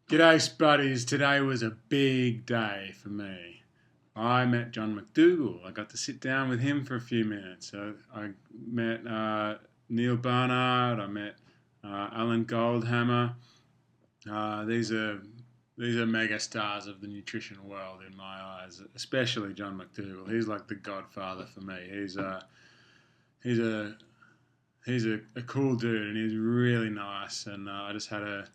G'day Spuddies, today was a big day for me. I met John McDougall. I got to sit down with him for a few minutes. I met Neil Barnard, I met Alan Goldhammer. These are mega stars of the nutrition world in my eyes, especially John McDougall. He's like the godfather for me. He's a cool dude, and he's really nice. And I just had a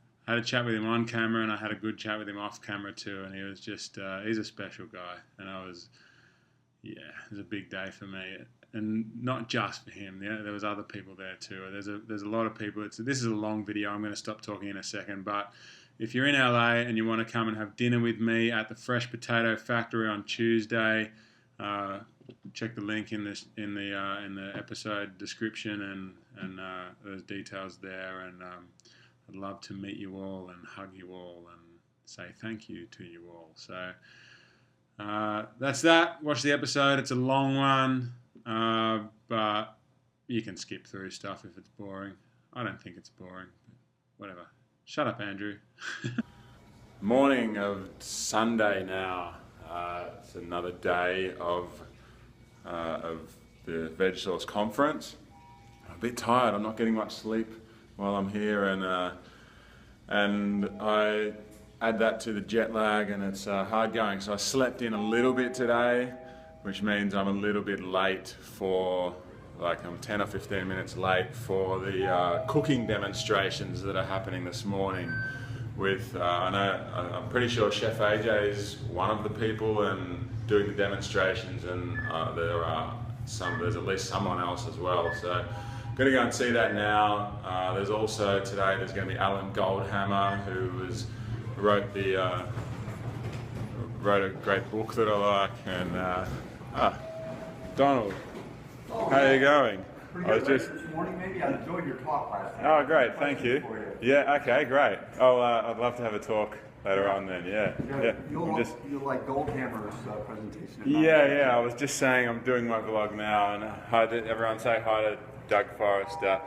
chat with him on camera, and I had a good chat with him off camera too. And he was just he's a special guy, and it was a big day for me, and not just for him. Yeah, there was other people there too. There's a lot of people. This is a long video. I'm going to stop talking in a second, but if you're in LA and you want to come and have dinner with me at the Fresh Potato Factory on Tuesday, check the link in the episode description, and there's details there. And I'd love to meet you all and hug you all and say thank you to you all. So that's that. Watch the episode. It's a long one, but you can skip through stuff if it's boring. I don't think it's boring, but whatever. Shut up, Andrew. Morning of Sunday now. It's another day of the Vegsource conference. I'm a bit tired. I'm not getting much sleep while I'm here, and I add that to the jet lag, and it's hard going. So I slept in a little bit today, which means I'm a little bit late for, I'm 10 or 15 minutes late for the cooking demonstrations that are happening this morning. With I'm pretty sure Chef AJ is one of the people and doing the demonstrations, and there's at least someone else as well. So going to go and see that now. There's also today, there's going to be Alan Goldhammer, who wrote a great book that I like. And Donald, how are you going? I was just this morning. Maybe I enjoyed your talk last night. Oh, great, thank you. Yeah, okay, great. I'd love to have a talk later on then. Yeah. You'll like Goldhammer's presentation. Yeah. I was just saying I'm doing my vlog now, and everyone say hi to Doug Forrester.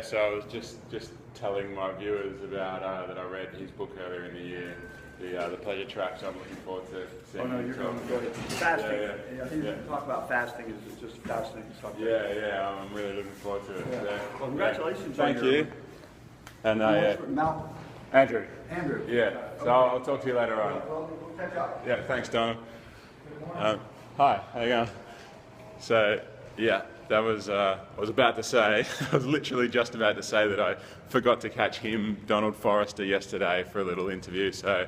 So I was just telling my viewers about that I read his book earlier in the year, the Pleasure Trap. So I'm looking forward to seeing. Oh no, you're going to go ahead. Fasting. I think talk about fasting is just a fascinating subject. Yeah. I'm really looking forward to it. Yeah. Well, congratulations. Thank you. And Andrew. Yeah. So I'll talk to you later on. We'll catch up. Yeah. Thanks, Donald. Hi. How you going? So that was I was about to say. I was literally just about to say that I forgot to catch him, Donald Forrester, yesterday for a little interview. So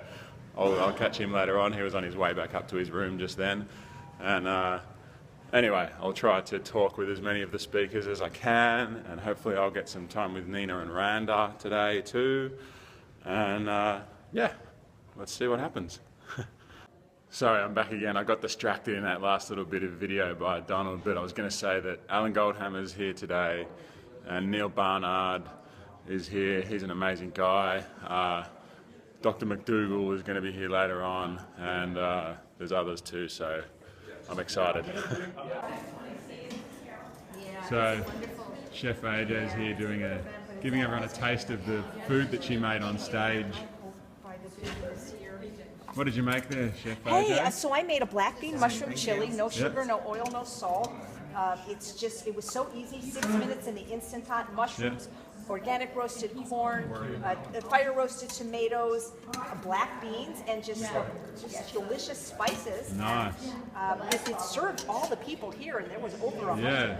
I'll catch him later on. He was on his way back up to his room just then. And anyway, I'll try to talk with as many of the speakers as I can, and hopefully I'll get some time with Nina and Randa today too. And let's see what happens. Sorry, I'm back again. I got distracted in that last little bit of video by Donald, but I was going to say that Alan Goldhammer's here today, and Neil Barnard is here. He's an amazing guy. Dr. McDougall is going to be here later on, and there's others too, so I'm excited. So Chef AJ is here giving everyone a taste of the food that she made on stage. What did you make there, Chef AJ? Hey, so I made a black bean mushroom chili, no sugar, no oil, no salt. It was so easy, 6 minutes in the Instant Pot, mushrooms, organic roasted corn, fire roasted tomatoes, black beans, and just delicious spices. Nice. It served all the people here, and there was over 100. Yeah,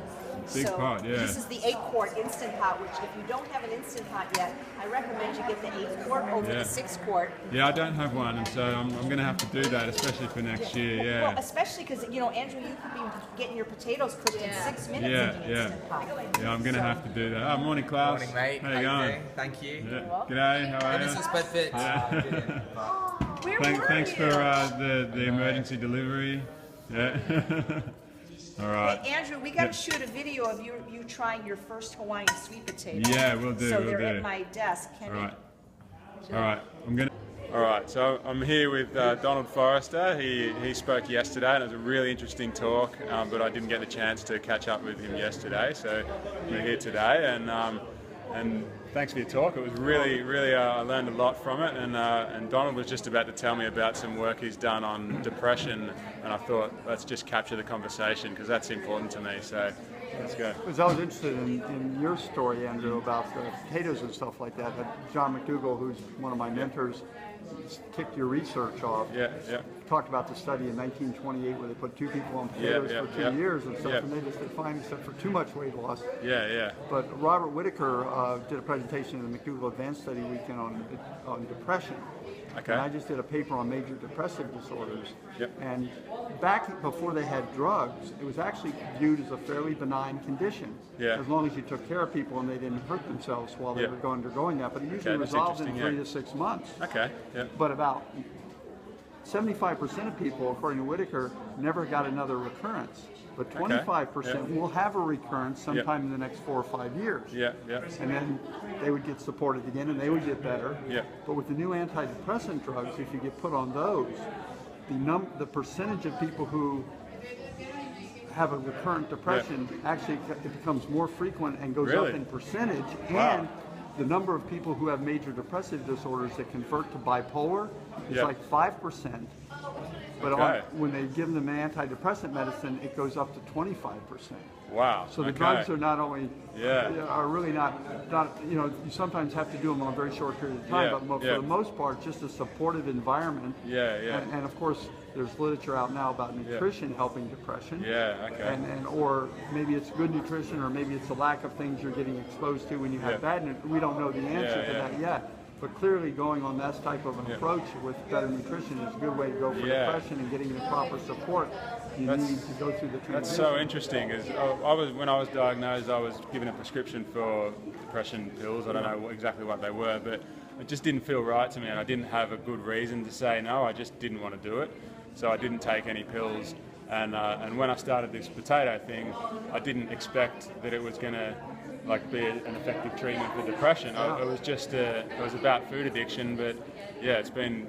big pot, yeah. This is the 8-quart Instant Pot, which if you don't have an Instant Pot yet, I recommend you get the 8-quart over the 6-quart. Yeah, I don't have one, and so I'm going to have to do that, especially for next year, yeah. Well, especially because, Andrew, you could be getting your potatoes cooked in 6 minutes in the Instant Pot. Yeah, I'm going to have to do that. Oh, morning, Klaus. Morning, mate. How you going? Thank you. Yeah. G'day, how are you? This is Spud Fit. Thanks for the emergency delivery. Yeah. All right. Hey, Andrew, we got to shoot a video of you trying your first Hawaiian sweet potato. Yeah, we'll do. So they're at my desk. All right. All right. So I'm here with Donald Forrester. He spoke yesterday, and it was a really interesting talk. But I didn't get the chance to catch up with him yesterday, so we're here today. And thanks for your talk. It was really, I learned a lot from it, and Donald was just about to tell me about some work he's done on depression, and I thought, let's just capture the conversation, because that's important to me, so let's go. Because I was interested in your story, Andrew, about the potatoes and stuff like that. John McDougall, who's one of my mentors, kicked your research off. Yeah. Talked about the study in 1928 where they put 2 people on potatoes for 2 years and stuff, and they just did fine except for too much weight loss. Yeah. But Robert Whitaker did a presentation in the McDougall Advanced Study Weekend on depression. Okay. And I just did a paper on major depressive disorders. Yep. And back before they had drugs, it was actually viewed as a fairly benign condition. Yeah. As long as you took care of people and they didn't hurt themselves while they were undergoing that. But it usually that's resolved in interesting, 3 to 6 months. Okay. Yeah. But about 75% of people, according to Whitaker, never got another recurrence. But 25% will have a recurrence sometime in the next 4 or 5 years. Yeah. And then they would get supported again and they would get better. Yeah. But with the new antidepressant drugs, if you get put on those, the percentage of people who have a recurrent depression actually it becomes more frequent and goes up in percentage. Wow. And the number of people who have major depressive disorders that convert to bipolar is like 5%. But when they give them an antidepressant medicine, it goes up to 25%. Wow. So the drugs are not only are really not you sometimes have to do them on a very short period of time, but for the most part, just a supportive environment. And of course, there's literature out now about nutrition helping depression. And or maybe it's good nutrition, or maybe it's a lack of things you're getting exposed to when you have bad nutrition. We don't know the answer to that yet. But clearly going on that type of an approach with better nutrition is a good way to go for depression, and getting the proper support you need to go through the transition. That's so interesting. When I was diagnosed, I was given a prescription for depression pills. I don't know exactly what they were, but it just didn't feel right to me, and I didn't have a good reason to say no. I just didn't want to do it, so I didn't take any pills. And when I started this potato thing, I didn't expect that it was going to be an effective treatment for depression. It was just it was about food addiction, but it's been.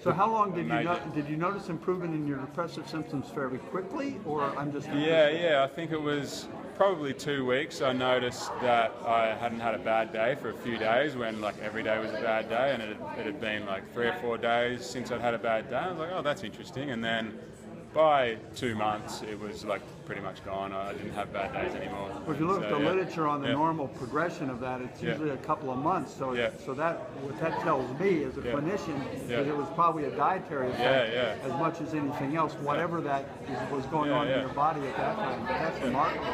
So how long did you notice improvement in your depressive symptoms fairly quickly, or I'm just? I think it was probably 2 weeks. I noticed that I hadn't had a bad day for a few days, when every day was a bad day, and it had been 3 or 4 days since I'd had a bad day. I was like, oh, that's interesting, and then by 2 months, it was pretty much gone. I didn't have bad days anymore. Well, if you look at the literature on the normal progression of that, it's usually a couple of months. So, so that what that tells me as a clinician is it was probably a dietary effect as much as anything else, whatever was going on in your body at that time. But that's remarkable.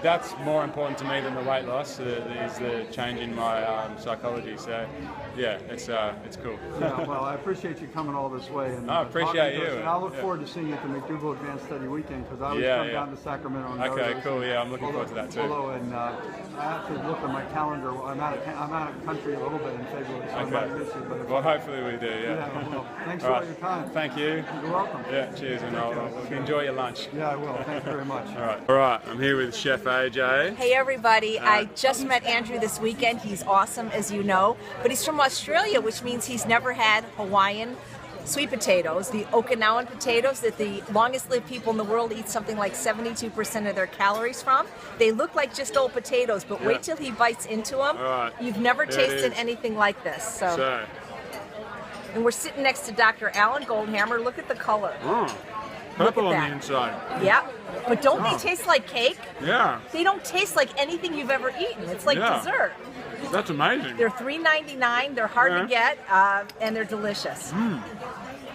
That's more important to me than the weight loss. Is the change in my psychology. So, it's cool. Well, I appreciate you coming all this way. And I appreciate you. And I look forward to seeing you at the McDougall Advanced Study Weekend, because I always come down to Sacramento. And okay, cool. Yeah, I'm looking forward to that too. I have to look at my calendar. I'm out of country a little bit in February, so I might miss you. But well, hopefully we do. Well, thanks for all your time. Thank you. You're welcome. Yeah, cheers, and I'll enjoy your lunch. Yeah, I will. Thanks very much. All right. I'm here with Chef AJ. Hey everybody, I just met Andrew this weekend. He's awesome, as you know, but he's from Australia, which means he's never had Hawaiian sweet potatoes, the Okinawan potatoes that the longest lived people in the world eat something like 72% of their calories from. They look like just old potatoes, but wait till he bites into them. You've never tasted anything like this. So. And we're sitting next to Dr. Alan Goldhammer. Look at the color. Purple on the inside. Yeah, but don't they taste like cake? Yeah. They don't taste like anything you've ever eaten. It's like dessert. That's amazing. They're $3.99. They're hard to get, and they're delicious.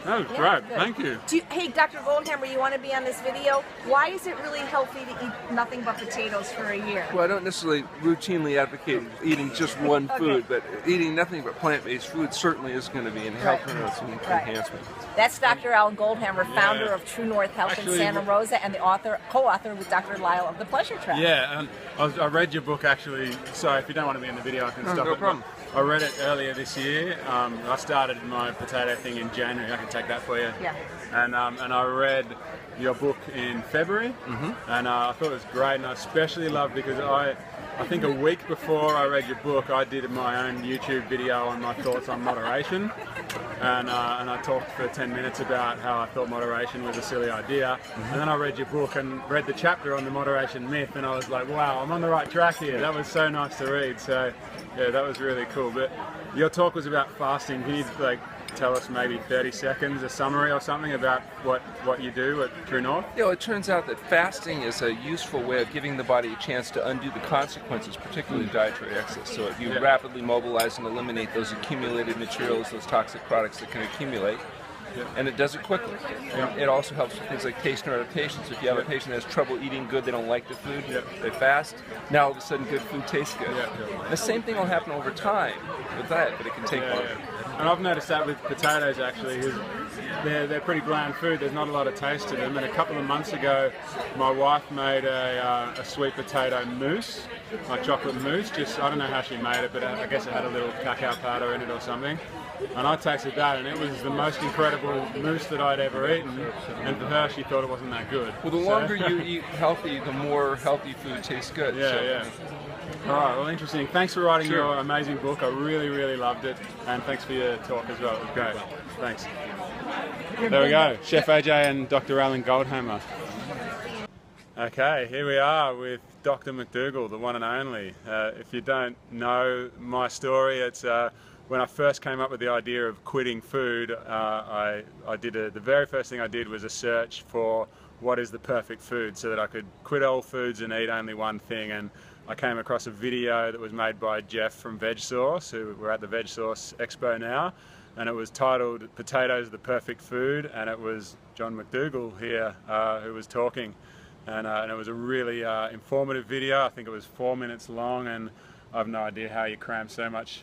That was great. Thank you. Hey, Dr. Goldhammer, you want to be on this video? Why is it really healthy to eat nothing but potatoes for a year? Well, I don't necessarily routinely advocate eating just one food, but eating nothing but plant-based food certainly is going to be in health enhancement. That's Dr. Alan Goldhammer, founder of True North Health in Santa Rosa, and the co-author with Dr. Lyle of The Pleasure Trap. Yeah, I read your book actually, so if you don't want to be in the video, I can stop it. No problem. I read it earlier this year. I started my potato thing in January. I can take that for you. Yeah. And I read your book in February, and I thought it was great. And I especially loved because I think a week before I read your book, I did my own YouTube video on my thoughts on moderation, and I talked for 10 minutes about how I thought moderation was a silly idea, and then I read your book and read the chapter on the moderation myth, and I was like, wow, I'm on the right track here. That was so nice to read. So yeah, that was really cool. But your talk was about fasting. Can you tell us maybe 30 seconds, a summary or something about what you do at True North? Yeah, it turns out that fasting is a useful way of giving the body a chance to undo the consequences, particularly dietary excess. So if you rapidly mobilize and eliminate those accumulated materials, those toxic products that can accumulate, and it does it quickly. It also helps with things like taste and adaptation. So if you have a patient that has trouble eating good, they don't like the food, they fast, now all of a sudden good food tastes good. The same thing will happen over time with that, but it can take longer. And I've noticed that with potatoes actually, they're pretty bland food, there's not a lot of taste to them, and a couple of months ago my wife made a sweet potato mousse, like chocolate mousse, I don't know how she made it, but I guess it had a little cacao powder in it or something. And I tasted that, and it was the most incredible mousse that I'd ever eaten. And for her, she thought it wasn't that good. Well, the longer you eat healthy, the more healthy food tastes good. Yeah. All right, well, interesting. Thanks for writing your amazing book. I really, really loved it. And thanks for your talk as well. It was great. Thanks. There we go. Chef AJ and Dr. Alan Goldhammer. Okay, here we are with Dr. McDougall, the one and only. If you don't know my story, it's when I first came up with the idea of quitting food, the very first thing I did was a search for what is the perfect food so that I could quit all foods and eat only one thing. And I came across a video that was made by Jeff from Vegsource, who we're at the Vegsource Expo now, and it was titled "Potatoes the Perfect Food," and it was John McDougall here who was talking, and it was a really informative video. I think it was 4 minutes long, and I have no idea how you cram so much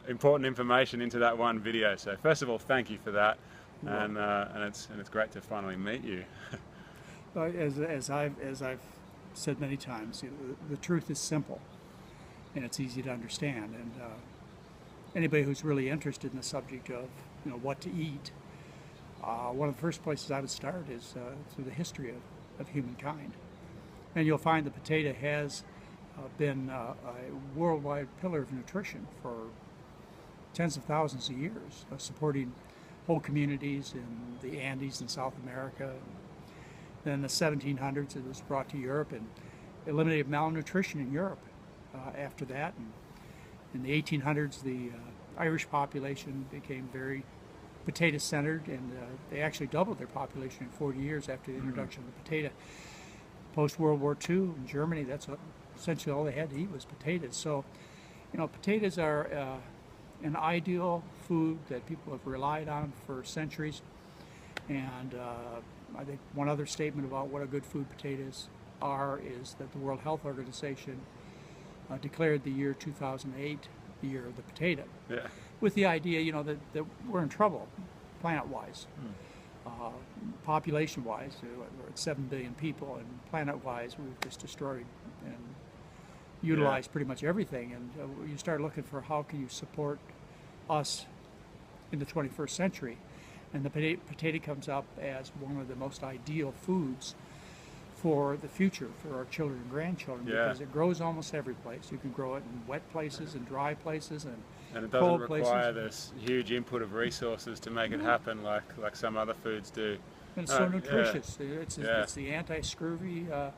important information into that one video. So first of all, thank you for that, and it's great to finally meet you. As I've said many times, the truth is simple, and it's easy to understand. And anybody who's really interested in the subject of what to eat, one of the first places I would start is through the history of humankind, and you'll find the potato has been a worldwide pillar of nutrition for tens of thousands of years, supporting whole communities in the Andes in South America. Then in the 1700s it was brought to Europe and eliminated malnutrition in Europe. After that, and in the 1800s the Irish population became very potato-centered, and they actually doubled their population in 40 years after the introduction of the potato. Post-World War II in Germany, that's essentially all they had to eat was potatoes. So, potatoes are an ideal food that people have relied on for centuries. And I think one other statement about what a good food potatoes are is that the World Health Organization declared the year 2008 the year of the potato, with the idea, that we're in trouble, planet-wise. Population-wise, we're at 7 billion people, and planet-wise, we've just destroyed and utilized pretty much everything. And you start looking for how can you support us in the 21st century, and the potato comes up as one of the most ideal foods for the future, for our children and grandchildren, because it grows almost every place. You can grow it in wet places and dry places and it doesn't require this huge input of resources to make it happen like some other foods do. And it's so nutritious. It's the anti-scurvy vegetable.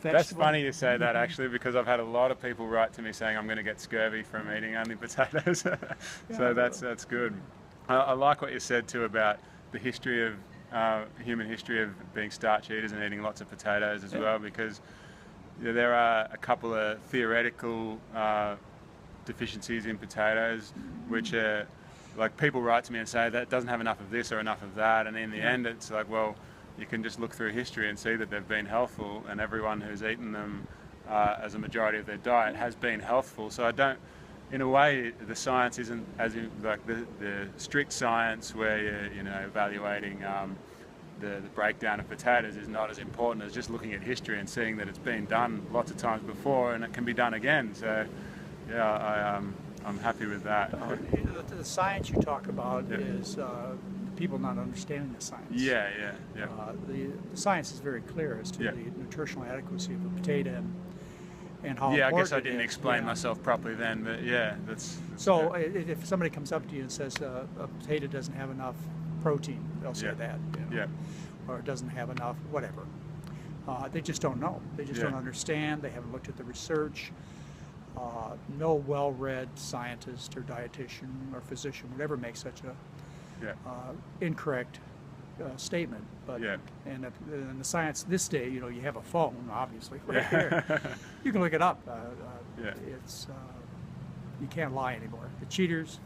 That's funny you say that, actually, because I've had a lot of people write to me saying I'm going to get scurvy from eating only potatoes. So that's good. I like what you said too about the history of human history of being starch eaters and eating lots of potatoes as well, because there are a couple of theoretical deficiencies in potatoes, which are like, people write to me and say that it doesn't have enough of this or enough of that, and in the end it's like, well, you can just look through history and see that they've been healthful, and everyone who's eaten them as a majority of their diet has been healthful. So I don't, in a way, the science isn't as in, like the strict science where you're evaluating the breakdown of potatoes is not as important as just looking at history and seeing that it's been done lots of times before and it can be done again. So I'm happy with that. The science you talk about is people not understanding the science. The science is very clear as to the nutritional adequacy of a potato, and how yeah, I guess important I it didn't is. explain Yeah. myself properly then, but yeah, that's So good. if somebody comes up to you and says a potato doesn't have enough protein, they'll say that. You know, Yeah. or it doesn't have enough whatever. They just don't know. They just Yeah. don't understand. They haven't looked at the research. No well-read scientist or dietitian or physician would ever make such a Yeah. incorrect statement. But Yeah. and in the science this day, you know, you have a phone, obviously, right Yeah. here. You can look it up. Yeah. It's you can't lie anymore. The cheaters,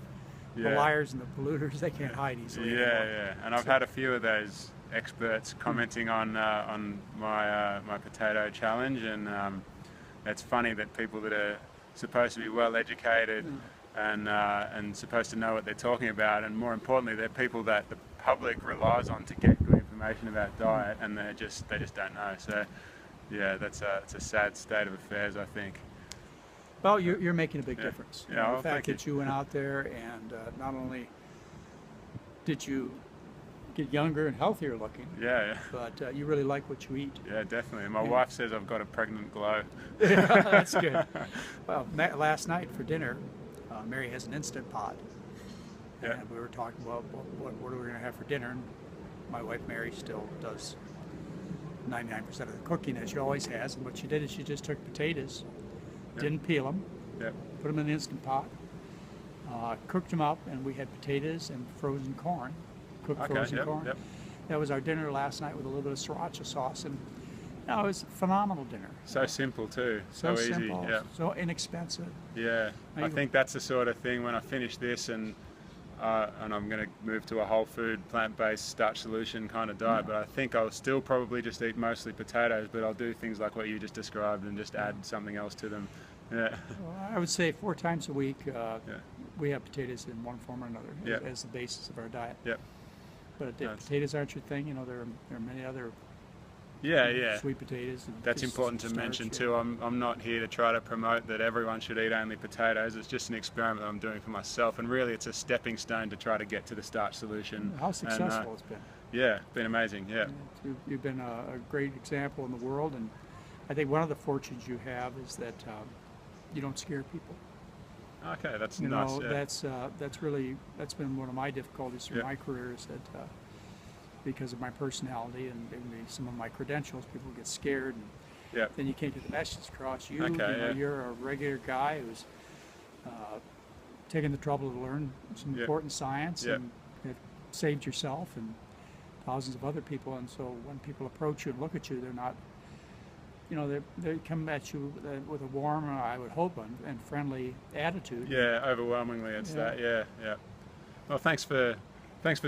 the Yeah. liars, and the polluters, they can't hide easily Yeah, anymore. yeah, and I've had a few of those experts commenting on my my potato challenge, and it's funny that people that are supposed to be well educated and supposed to know what they're talking about, and more importantly, they're people that the public relies on to get good information about diet, and they just don't know. So yeah, it's a sad state of affairs, I think. Well, you're making a big difference. Yeah, You know, well, the fact thank that you went out there and not only did you get younger and healthier looking, Yeah, but you really like what you eat. yeah, definitely. My wife says I've got a pregnant glow. That's good. Well, last night for dinner, Mary has an Instant Pot. Yeah. And we were talking about what are we going to have for dinner. And my wife Mary still does 99% of the cooking as she always has. And what she did is she just took potatoes, didn't peel them, Yeah. put them in the Instant Pot, cooked them up, and we had potatoes and frozen corn, cooked Okay, frozen yep, corn. yep. That was our dinner last night with a little bit of sriracha sauce, and you know, it was a phenomenal dinner. So simple too. So easy. simple, Yeah. so inexpensive. Yeah. Now I you- think that's the sort of thing when I finish this and I'm going to move to a whole food, plant-based starch solution kind of diet. But I think I'll still probably just eat mostly potatoes, but I'll do things like what you just described and just add something else to them. Yeah. Well, I would say 4 times a week we have potatoes in one form or another Yep. as the basis of our diet. Yep. But if That's- potatoes aren't your thing, you know, there are many other Yeah. sweet potatoes. And That's just important to starch, mention yeah. too. I'm not here to try to promote that everyone should eat only potatoes. It's just an experiment that I'm doing for myself, and really it's a stepping stone to try to get to the starch solution. How successful it's been. Yeah, it's been amazing. Yeah. You've been a great example in the world, and I think one of the fortunes you have is that you don't scare people. Okay, that's You nice. know, Yeah. that's been one of my difficulties through Yeah. my career, is that because of my personality and maybe some of my credentials, people get scared, and Yeah. then you can't get the message across. Okay, yeah. You're a regular guy who's taken the trouble to learn some Yeah. important science Yeah. and have saved yourself and thousands of other people. And so when people approach you and look at you, they're not, you know, they come at you with a warm, I would hope, and friendly attitude. Yeah, overwhelmingly it's Yeah. that. Yeah. Well, thanks for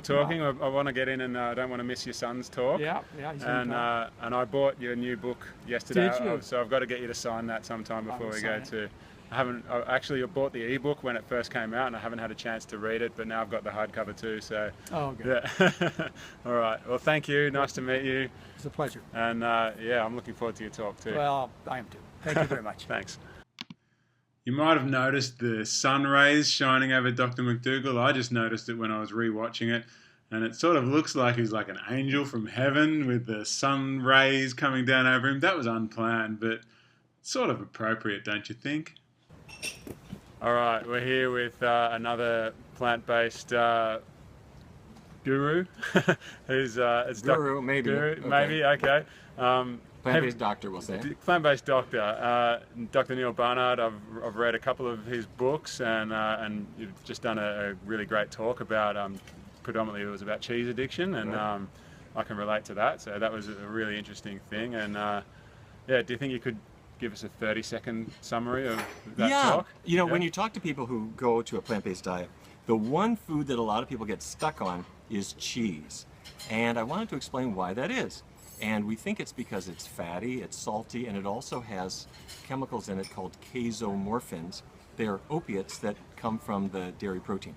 talking. I want to get in, and I don't want to miss your son's talk. Yeah, he's gonna talk. And I bought your new book yesterday. Did you? So I've got to get you to sign that sometime before will we go sign to. I bought the ebook when it first came out, and I haven't had a chance to read it, but now I've got the hardcover too. So. Oh, good. Yeah. All right. Well, thank you. Nice to meet you. It's a pleasure. And yeah, I'm looking forward to your talk too. Well, I am too. Thank you very much. Thanks. You might have noticed the sun rays shining over Dr. McDougall. I just noticed it when I was rewatching it, and it sort of looks like he's like an angel from heaven with the sun rays coming down over him. That was unplanned, but sort of appropriate, don't you think? All right, we're here with another plant-based guru. Who's it's Guru, maybe. Guru, Okay. maybe, okay. Plant-based doctor, we'll say. Plant-based doctor, Dr. Neil Barnard. I've read a couple of his books, and you've just done a really great talk about predominantly it was about cheese addiction, and I can relate to that. So that was a really interesting thing. And yeah, do you think you could give us a 30-second summary of that talk? You know, when you talk to people who go to a plant-based diet, the one food that a lot of people get stuck on is cheese. And I wanted to explain why that is. And we think it's because it's fatty, it's salty, and it also has chemicals in it called casomorphins. They're opiates that come from the dairy protein.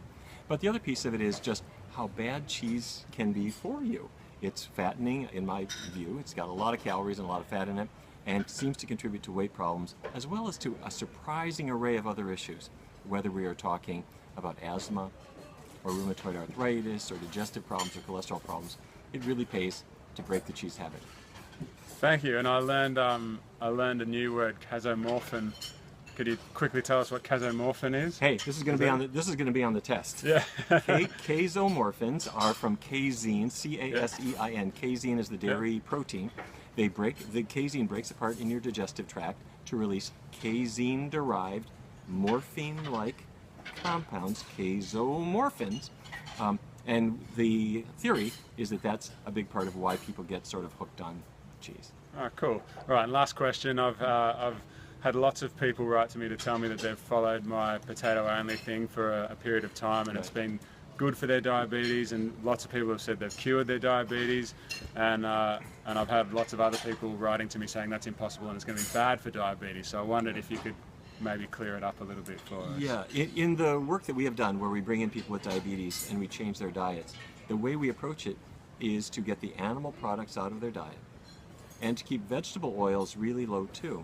But the other piece of it is just how bad cheese can be for you. It's fattening, in my view. It's got a lot of calories and a lot of fat in it, and seems to contribute to weight problems, as well as to a surprising array of other issues, whether we are talking about asthma, or rheumatoid arthritis, or digestive problems, or cholesterol problems. It really pays to break the cheese habit. Thank you. And I learned a new word, casomorphin. Could you quickly tell us what casomorphin is? Hey, this is going to be on the test. Yeah. Casomorphins are from casein, C-A-S-E-I-N. Casein is the dairy protein. The casein breaks apart in your digestive tract to release casein-derived morphine-like compounds, casomorphins. And the theory is that that's a big part of why people get sort of hooked on cheese. Oh, cool. All right, and last question. I've had lots of people write to me to tell me that they've followed my potato-only thing for a period of time, and it's been good for their diabetes, and lots of people have said they've cured their diabetes, and I've had lots of other people writing to me saying that's impossible and it's going to be bad for diabetes. So I wondered if you could maybe clear it up a little bit for us. Yeah, in the work that we have done where we bring in people with diabetes and we change their diets, the way we approach it is to get the animal products out of their diet and to keep vegetable oils really low too.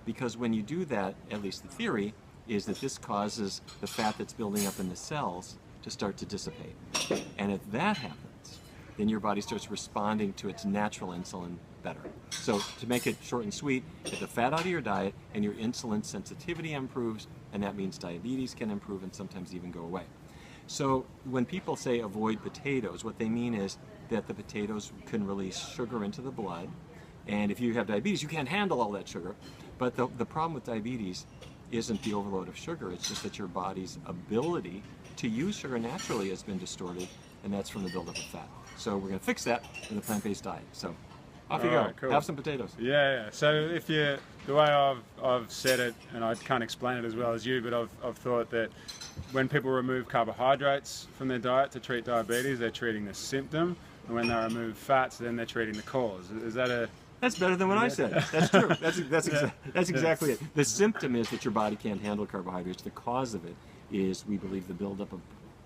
Because when you do that, at least the theory, is that this causes the fat that's building up in the cells to start to dissipate. And if that happens, then your body starts responding to its natural insulin better. So to make it short and sweet, get the fat out of your diet and your insulin sensitivity improves, and that means diabetes can improve and sometimes even go away. So when people say avoid potatoes, what they mean is that the potatoes can release sugar into the blood, and if you have diabetes, you can't handle all that sugar. But the problem with diabetes isn't the overload of sugar, it's just that your body's ability to use sugar naturally has been distorted, and that's from the buildup of fat. So we're going to fix that with a plant-based diet. So off you go. Cool. Have some potatoes. Yeah. So if the way I've said it, and I can't explain it as well as you, but I've thought that when people remove carbohydrates from their diet to treat diabetes, they're treating the symptom, and when they remove fats, then they're treating the cause. Is that a... That's better than what I said. That's true. That's exactly it. The symptom is that your body can't handle carbohydrates. The cause of it is, we believe, the buildup of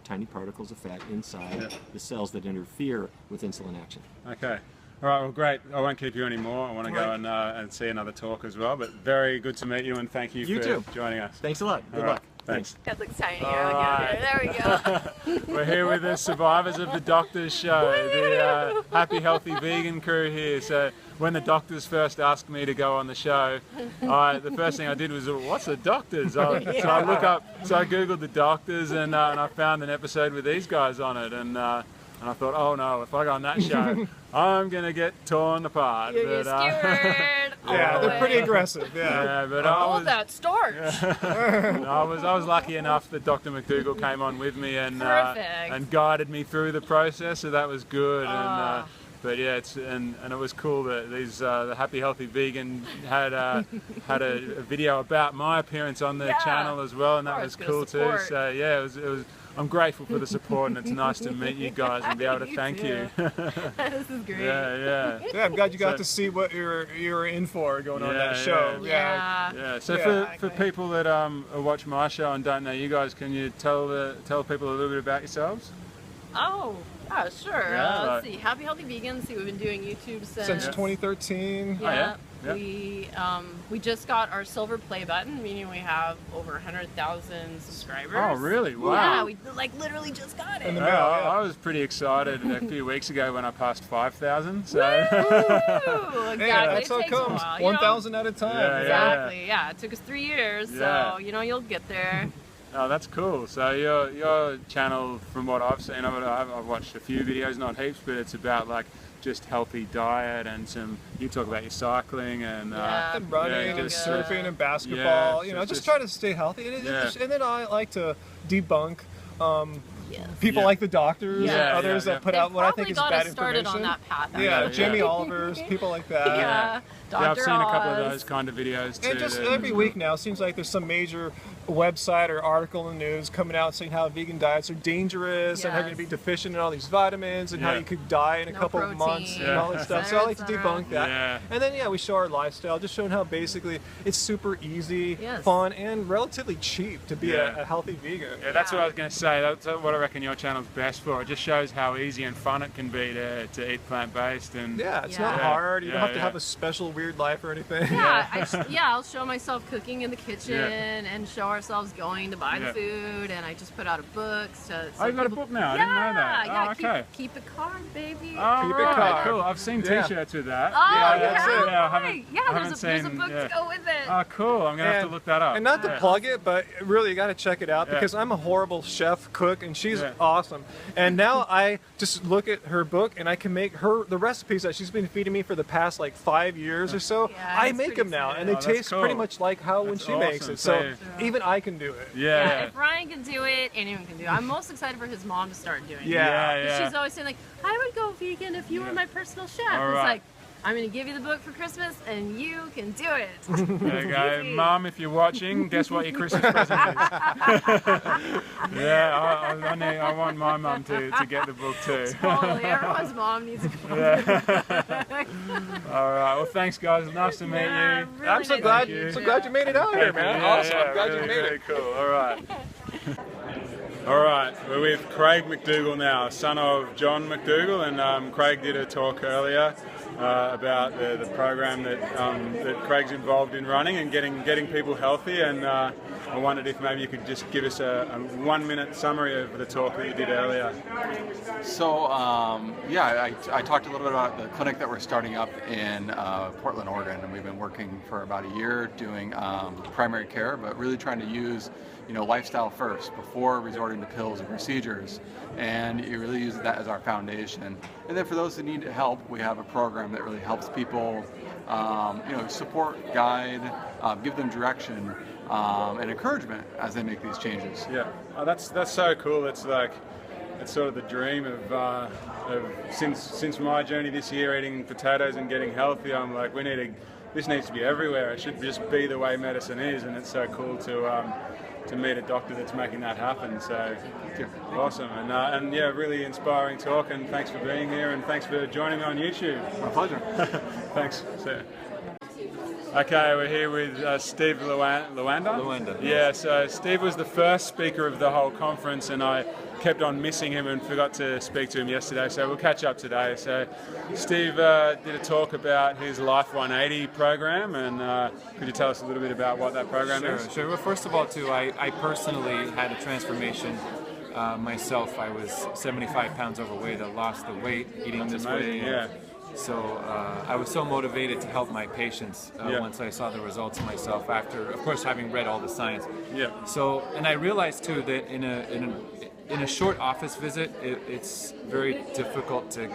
tiny particles of fat inside the cells that interfere with insulin action. Okay. All right, well, great. I won't keep you anymore. I want to go and see another talk as well, but very good to meet you, and thank you for joining us. Thanks a lot. Good luck. Thanks. That looks tiny. There we go. We're here with the survivors of the Doctors Show, the Happy Healthy Vegan crew here. So when the doctors first asked me to go on the show, the first thing I did was, what's the Doctors? So I Googled the Doctors, and I found an episode with these guys on it, and I thought, oh no, if I go on that show, I'm gonna get torn apart. You're skewered. Yeah, they're pretty aggressive. Yeah, but all that starch. I was lucky enough that Dr. McDougall came on with me and guided me through the process, so that was good. But yeah, it was cool that these the Happy Healthy Vegan had a video about my appearance on the channel as well, and that was cool too. So yeah, it was. I'm grateful for the support, and it's nice to meet you guys and be able to thank you. This is great. Yeah, I'm glad you got to see what you were in for going on that show. Yeah. So for people that watch my show and don't know you guys, can you tell people a little bit about yourselves? Oh, sure. Let's see. Happy Healthy Vegans. We've been doing YouTube since 2013. Yeah. We just got our silver play button, meaning we have over 100,000 subscribers. Oh, really? Wow. Yeah, we literally just got it. I was pretty excited a few weeks ago when I passed 5,000. So. Exactly. That's how it comes. 1,000 at a time. Exactly. Yeah. It took us 3 years, so you'll get there. Oh, that's cool. So your channel, from what I've seen, I've watched a few videos, not heaps, but it's about like just healthy diet and you talk about your cycling and running and surfing and basketball. Just try to stay healthy. And then I like to debunk people like the doctors and others that put out what I think is bad information. Started on that path. Jamie Oliver's, people like that. I've seen a couple of those kind of videos too. And just every week now, it seems like there's some major website or article in the news coming out saying how vegan diets are dangerous and how you're going to be deficient in all these vitamins and how you could die in a couple of months and all that stuff. So I like to debunk that. And then we show our lifestyle, just showing how basically it's super easy, fun, and relatively cheap to be a healthy vegan. Yeah, that's what I was going to say. That's what I reckon your channel's best for. It just shows how easy and fun it can be to eat plant-based. And it's not hard. You don't have to have a special weird life or anything. I'll show myself cooking in the kitchen and show ourselves going to buy the food, and I just put out a book. Oh, you got a book now? I didn't know that. Yeah, oh, okay. Keep it card, baby. Oh, Keep right. it card. Cool. I've seen T-shirts with that. Oh, that's it. There's a book to go with it. Oh, cool. I'm going to have to look that up. And not to plug it, but really you got to check it out because I'm a horrible chef, cook, and she's awesome. And now I just look at her book and I can make the recipes that she's been feeding me for the past like 5 years or so. I make them now, and they taste pretty much like how when she makes it. So even I can do it. Yeah, if Ryan can do it, anyone can do it. I'm most excited for his mom to start doing it. Yeah. She's always saying like, I would go vegan if you were my personal chef. It's like, I'm going to give you the book for Christmas, and you can do it. There you go. Mom, if you're watching, guess what your Christmas present is? I want my mum to get the book too. Totally. Everyone's mom needs a book. All right. Well, thanks, guys. Nice to meet you. Really I'm so glad you made it out here, man. Awesome. I'm glad you made it. Cool. All right. All right, we're with Craig McDougall now, son of John McDougall, and Craig did a talk earlier about the program that Craig's involved in running and getting people healthy, and I wondered if maybe you could just give us a 1-minute summary of the talk that you did earlier. So I talked a little bit about the clinic that we're starting up in Portland, Oregon, and we've been working for about a year doing primary care, but really trying to use lifestyle first before resorting to pills and procedures, and you really use that as our foundation. And then for those who need help, we have a program that really helps people, support, guide, give them direction and encouragement as they make these changes. Yeah, that's so cool. It's like it's sort of the dream of since my journey this year, eating potatoes and getting healthy. I'm like, this needs to be everywhere. It should just be the way medicine is, and it's so cool to meet a doctor that's making that happen. So awesome, and yeah, really inspiring talk, and thanks for being here, and thanks for joining me on YouTube. My pleasure. Thanks. See ya. Okay, we're here with Steve Luanda. Yeah, so Steve was the first speaker of the whole conference, and I kept on missing him and forgot to speak to him yesterday, so we'll catch up today. So Steve did a talk about his Life 180 program, and could you tell us a little bit about what that program is? Sure. Well, first of all, I personally had a transformation myself. I was 75 pounds overweight. I lost the weight eating this way. Yeah. So I was so motivated to help my patients once I saw the results myself after, of course, having read all the science. Yeah. So, and I realized too that in a short office visit, it's very difficult to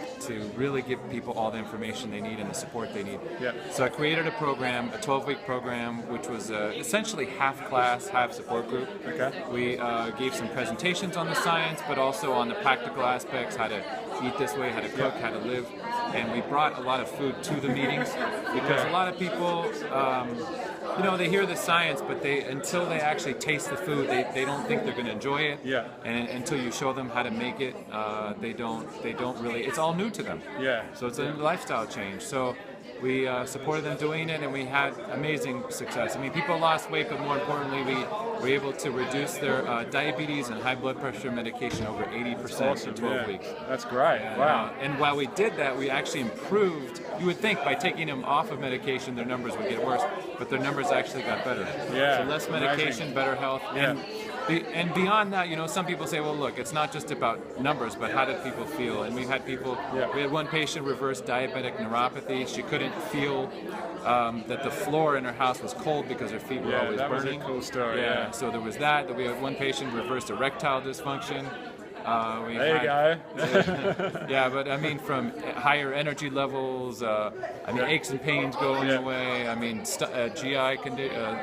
really give people all the information they need and the support they need. Yeah. So I created a program, a 12-week program, which was essentially half class, half support group. Okay. We gave some presentations on the science, but also on the practical aspects, how to eat this way, how to cook, how to live. And we brought a lot of food to the meetings because a lot of people, they hear the science, but until they actually taste the food, they don't think they're going to enjoy it. Yeah. And until you show them how to make it, they don't really. It's all new to them. Yeah. So it's a lifestyle change. So we supported them doing it, and we had amazing success. I mean, people lost weight, but more importantly, we were able to reduce their diabetes and high blood pressure medication over 80% in 12 weeks. That's great. Wow. And while we did that, we actually improved. You would think by taking them off of medication, their numbers would get worse, but their numbers actually got better. Yeah. So less medication, better health. Yeah. And beyond that, some people say, well, look, it's not just about numbers, but how did people feel? And we had one patient reverse diabetic neuropathy. She couldn't feel that the floor in her house was cold because her feet were always burning. Was a cool story. Yeah. So there was that. We had one patient reversed erectile dysfunction. There you go. Yeah, but I mean, from higher energy levels, aches and pains going away. I mean, GI condition.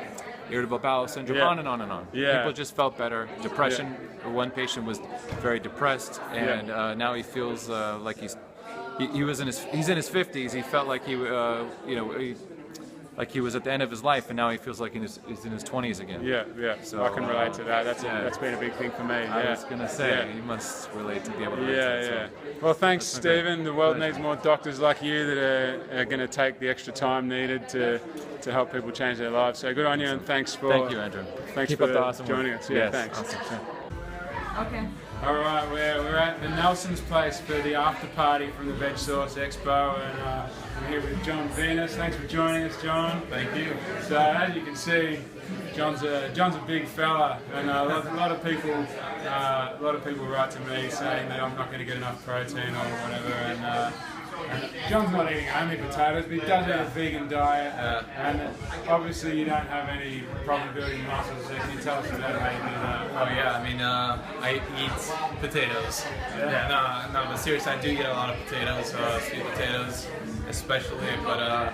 Irritable bowel syndrome, on and on and on. Yeah. People just felt better. Depression. One patient was very depressed, and now he feels like he's in his 50s. He felt like like he was at the end of his life, and now he feels like he's in his 20s again. Yeah. So I can relate to that. That's been a big thing for me. I was gonna say you must relate to be able to. Yeah. Well, thanks, Stephen. The world needs more doctors like you that are going to take the extra time needed to help people change their lives. So good on you, and thanks for. Thank you, Andrew. Thanks Keep for up the awesome joining work. us. Yeah, thanks. Awesome. Okay. All right, we're at the Nelson's place for the after party from the Vegsource Expo, and I'm here with John Venus. Thanks for joining us, John. Thank you. So as you can see, John's a big fella, and a lot of people write to me saying that I'm not going to get enough protein or whatever, and John's not eating only potatoes, but he does eat a vegan diet, and obviously you don't have any problem building muscles, so can you tell us about how you do that? Oh yeah, I mean, I eat potatoes. Yeah, no, but seriously, I do eat a lot of potatoes, sweet potatoes especially, but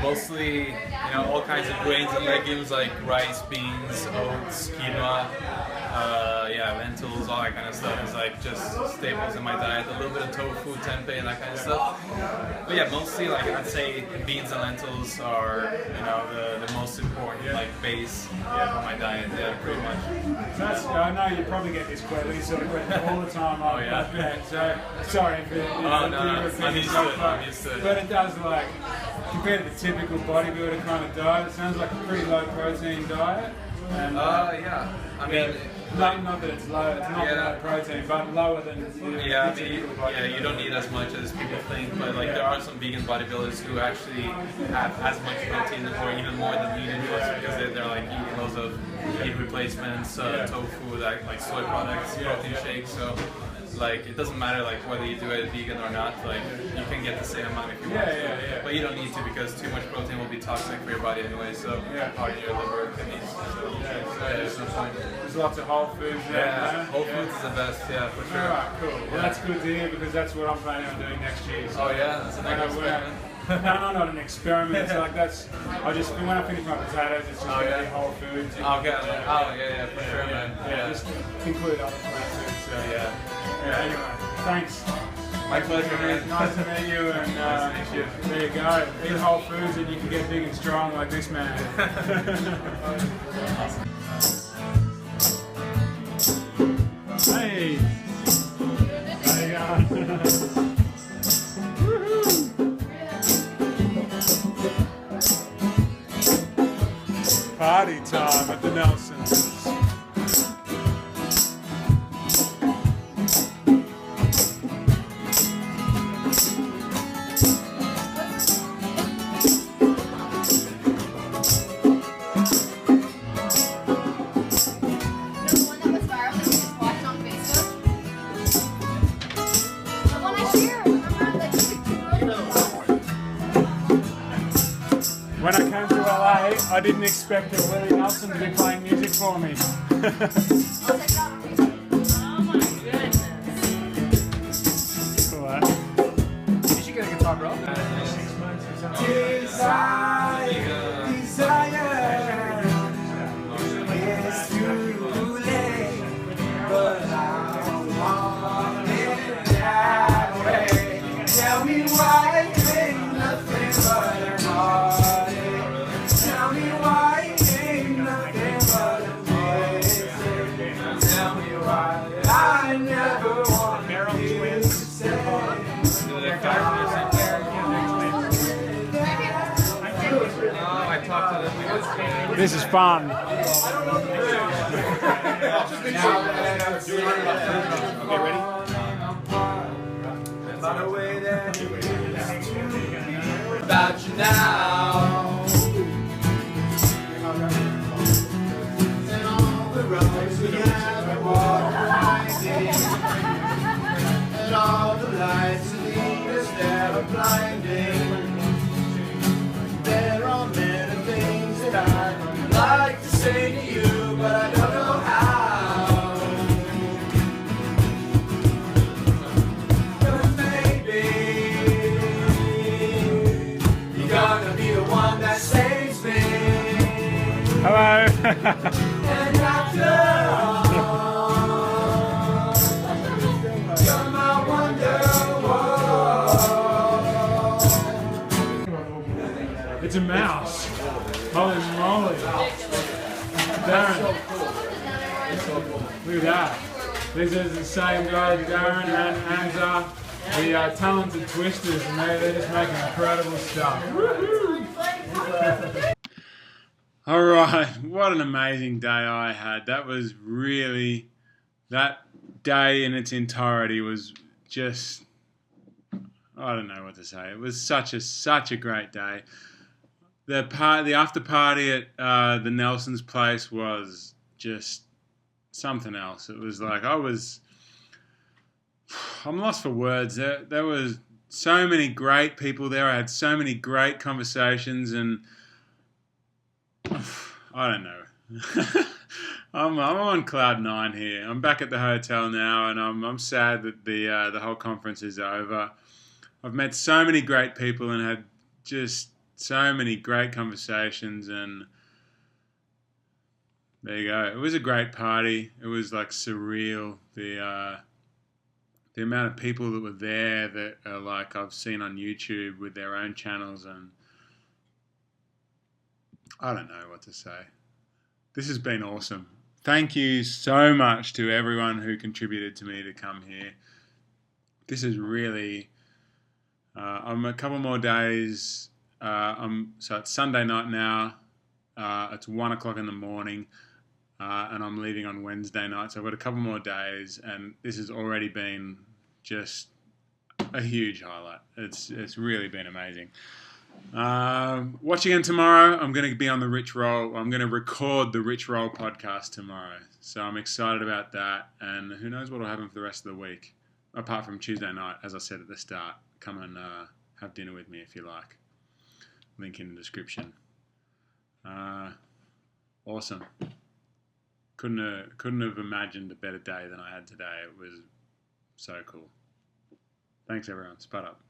mostly, all kinds of grains and legumes like rice, beans, oats, quinoa, lentils, all that kind of stuff is like just staples in my diet. A little bit of tofu, tempeh, and that kind of stuff. But yeah, mostly like I'd say beans and lentils are the most important base of my diet. Yeah, pretty much. I know you probably get this question all the time. Oh yeah. So sorry if I'm used to it. But it does compared to the typical bodybuilder kind of diet, it sounds like a pretty low protein diet. And, yeah. I mean, not that it's low, it's not low protein, but lower than you don't need as much as people think, but there are some vegan bodybuilders who actually have as much protein or even more than lean individuals because they're eating loads of meat replacements, tofu, like soy products, protein shakes. So it doesn't matter whether you do it vegan or not. You can get the same amount if you want to. But you don't need to because too much protein will be toxic for your body anyway. So harden your liver, kidneys. So there's no point. There's lots of whole foods there. Yeah, whole foods is the best. Yeah, for sure. Alright, cool. Well, that's good to hear because that's what I'm planning on doing next year. So oh yeah, that's a nice experiment. No, not an experiment. It's when I finish my potatoes, it's just gonna be whole foods. Okay. Yeah, for sure, man. Yeah, just include other plant foods. So yeah. Anyway, thanks. My pleasure, man. Nice to meet you, and nice to meet you. There you go. Eat whole foods, and you can get big and strong like this man. Hey. There you go. Party time at the Nelsons. When I came to LA, I didn't expect that Willie Nelson to be playing music for me. Oh my goodness. Cool, eh? You should get a guitar, bro. 6 months or something. Desire is too late, but I want it that way. Tell me why it ain't nothing but a heartache. Tell me why it ain't nothing but a mistake. Tell me why I never want you to say. This is fun. About you now, and all the roads we have walked, and all the lights that lead us there are blinding. There are many things that I'd like to say to you, but I don't know how. But maybe you're gonna be the one that saves me. Hello. And after all, you're my wonder. It's a mouse. Holy moly. Darren. Look at that. This is the same guy, Darren and Anza, the talented twisters, and they're just making incredible stuff. Alright, what an amazing day I had. That was really that day in its entirety was just, I don't know what to say. It was such a great day. The after party at the Nelson's place was just something else. It was like I'm lost for words. There was so many great people there. I had so many great conversations, and I don't know. I'm on cloud 9 here. I'm back at the hotel now, and I'm sad that the whole conference is over. I've met so many great people and had just so many great conversations, and there you go. It was a great party. It was like surreal. The amount of people that were there that are like I've seen on YouTube with their own channels, and I don't know what to say. This has been awesome. Thank you so much to everyone who contributed to me to come here. This is really... I'm a couple more days. So it's Sunday night now. It's 1 o'clock in the morning, and I'm leaving on Wednesday night. So I've got a couple more days, and this has already been just a huge highlight. It's really been amazing. Watch again tomorrow. I'm going to be on the Rich Roll. I'm going to record the Rich Roll podcast tomorrow. So I'm excited about that. And who knows what will happen for the rest of the week, apart from Tuesday night, as I said at the start. Come and have dinner with me if you like. Link in the description. Awesome. Couldn't have imagined a better day than I had today. It was so cool. Thanks everyone. Spud up.